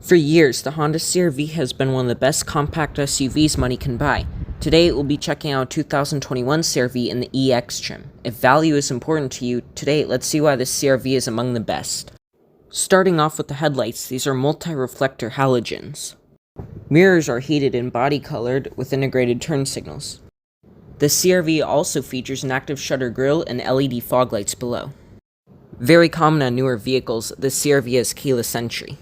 For years, the Honda CR-V has been one of the best compact SUVs money can buy. Today, we'll be checking out 2021 CR-V in the EX trim. If value is important to you, today let's see why this CR-V is among the best. Starting off with the headlights, these are multi-reflector halogens. Mirrors are heated and body-colored with integrated turn signals. The CR-V also features an active shutter grille and LED fog lights below. Very common on newer vehicles, the CR-V has keyless entry.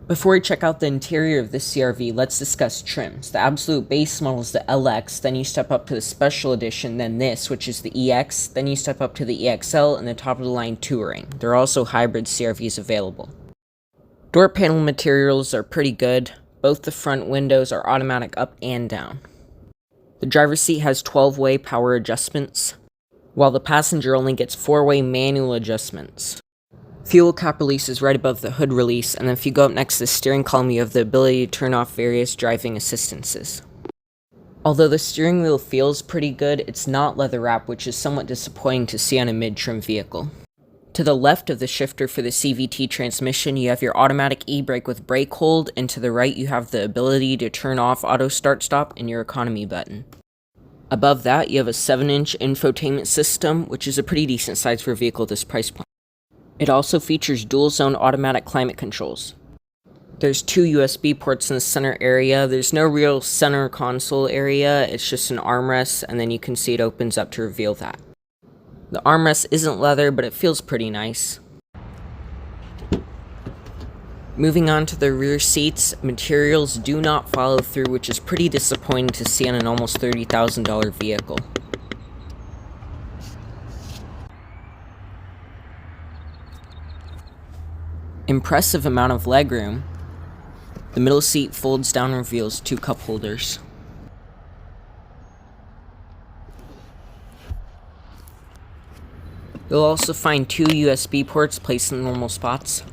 Before we check out the interior of this CR-V, let's discuss trims. The absolute base model is the LX, then you step up to the Special Edition, then this, which is the EX, then you step up to the EXL, and the top-of-the-line Touring. There are also hybrid CR-Vs available. Door panel materials are pretty good. Both the front windows are automatic up and down. The driver's seat has 12-way power adjustments, while the passenger only gets 4-way manual adjustments. Fuel cap release is right above the hood release, and then if you go up next to the steering column, you have the ability to turn off various driving assistances. Although the steering wheel feels pretty good, it's not leather wrapped, which is somewhat disappointing to see on a mid-trim vehicle. To the left of the shifter for the CVT transmission, you have your automatic e-brake with brake hold, and to the right you have the ability to turn off auto start-stop and your economy button. Above that, you have a 7-inch infotainment system, which is a pretty decent size for a vehicle at this price point. It also features dual-zone automatic climate controls. There's 2 USB ports in the center area. There's no real center console area, it's just an armrest, and then you can see it opens up to reveal that. The armrest isn't leather, but it feels pretty nice. Moving on to the rear seats, materials do not follow through, which is pretty disappointing to see on an almost $30,000 vehicle. Impressive amount of legroom. The middle seat folds down and reveals 2 cup holders. You'll also find 2 USB ports placed in the normal spots.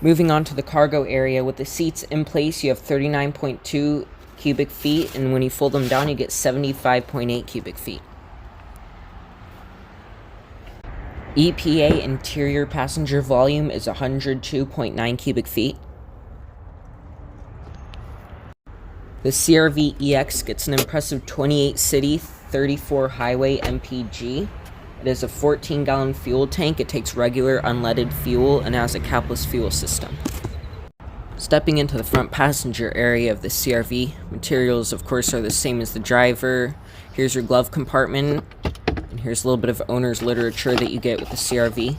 Moving on to the cargo area, with the seats in place, you have 39.2 cubic feet, and when you fold them down, you get 75.8 cubic feet. EPA interior passenger volume is 102.9 cubic feet. The CR-V EX gets an impressive 28 city, 34 highway MPG. It has a 14-gallon fuel tank, it takes regular unleaded fuel, and has a capless fuel system. Stepping into the front passenger area of the CR-V, materials of course are the same as the driver. Here's your glove compartment. Here's a little bit of owner's literature that you get with the CR-V.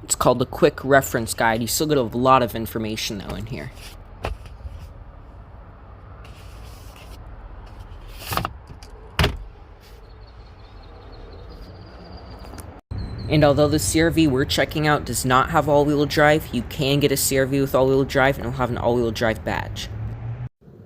It's called the Quick Reference Guide. You still get a lot of information though in here. And although the CR-V we're checking out does not have all-wheel drive, you can get a CR-V with all-wheel drive and it'll have an all-wheel drive badge.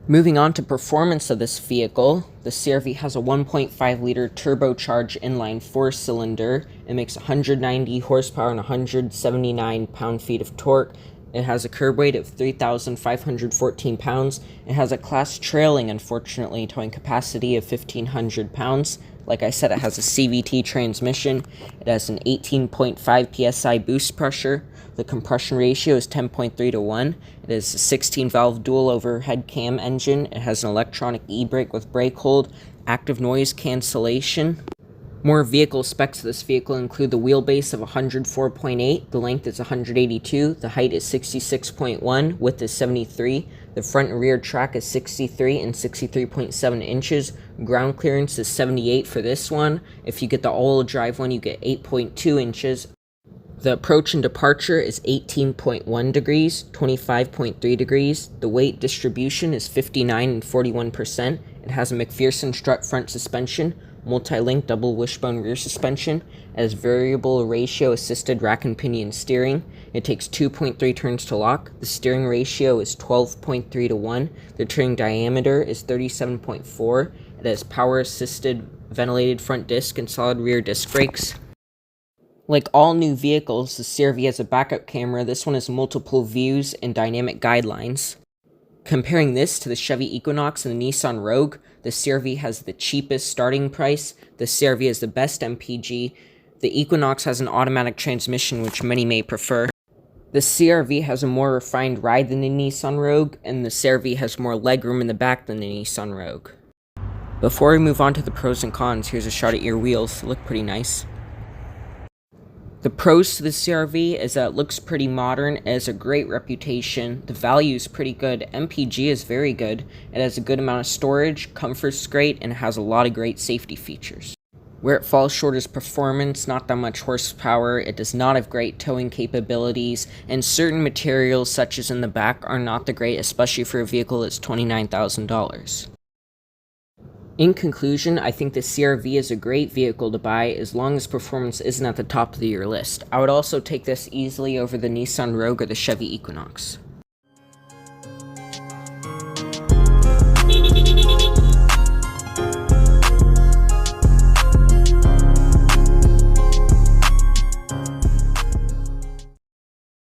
Moving on to performance of this vehicle, the CR-V has a 1.5-liter turbocharged inline 4-cylinder. It makes 190 horsepower and 179 pound-feet of torque. It has a curb weight of 3,514 pounds. It has a class trailing, unfortunately, towing capacity of 1,500 pounds. Like I said, it has a CVT transmission. It has an 18.5 psi boost pressure. The compression ratio is 10.3 to 1. It is a 16-valve dual overhead cam engine. It has an electronic e-brake with brake hold, active noise cancellation. More vehicle specs of this vehicle include the wheelbase of 104.8, the length is 182, the height is 66.1, width is 73, the front and rear track is 63 and 63.7 inches, ground clearance is 78 for this one. If you get the all-wheel drive one, you get 8.2 inches. The approach and departure is 18.1 degrees, 25.3 degrees. The weight distribution is 59 and 41%. It has a McPherson strut front suspension, multi-link double wishbone rear suspension. It has variable ratio assisted rack and pinion steering. It takes 2.3 turns to lock. The steering ratio is 12.3 to 1. The turning diameter is 37.4. It has power assisted ventilated front disc and solid rear disc brakes. Like all new vehicles, the CR-V has a backup camera. This one has multiple views and dynamic guidelines. Comparing this to the Chevy Equinox and the Nissan Rogue, the CR-V has the cheapest starting price, the CR-V has the best MPG, The Equinox has an automatic transmission, which many may prefer. The CR-V has a more refined ride than the Nissan Rogue, and the CR-V has more legroom in the back than the Nissan Rogue. Before we move on to the pros and cons, here's a shot at your wheels. They look pretty nice. The pros to the CR-V is that it looks pretty modern, it has a great reputation, the value is pretty good, MPG is very good, it has a good amount of storage, comfort's great, and it has a lot of great safety features. Where it falls short is performance, not that much horsepower, it does not have great towing capabilities, and certain materials such as in the back are not the great, especially for a vehicle that's $29,000. In conclusion, I think the CR-V is a great vehicle to buy as long as performance isn't at the top of your list. I would also take this easily over the Nissan Rogue or the Chevy Equinox.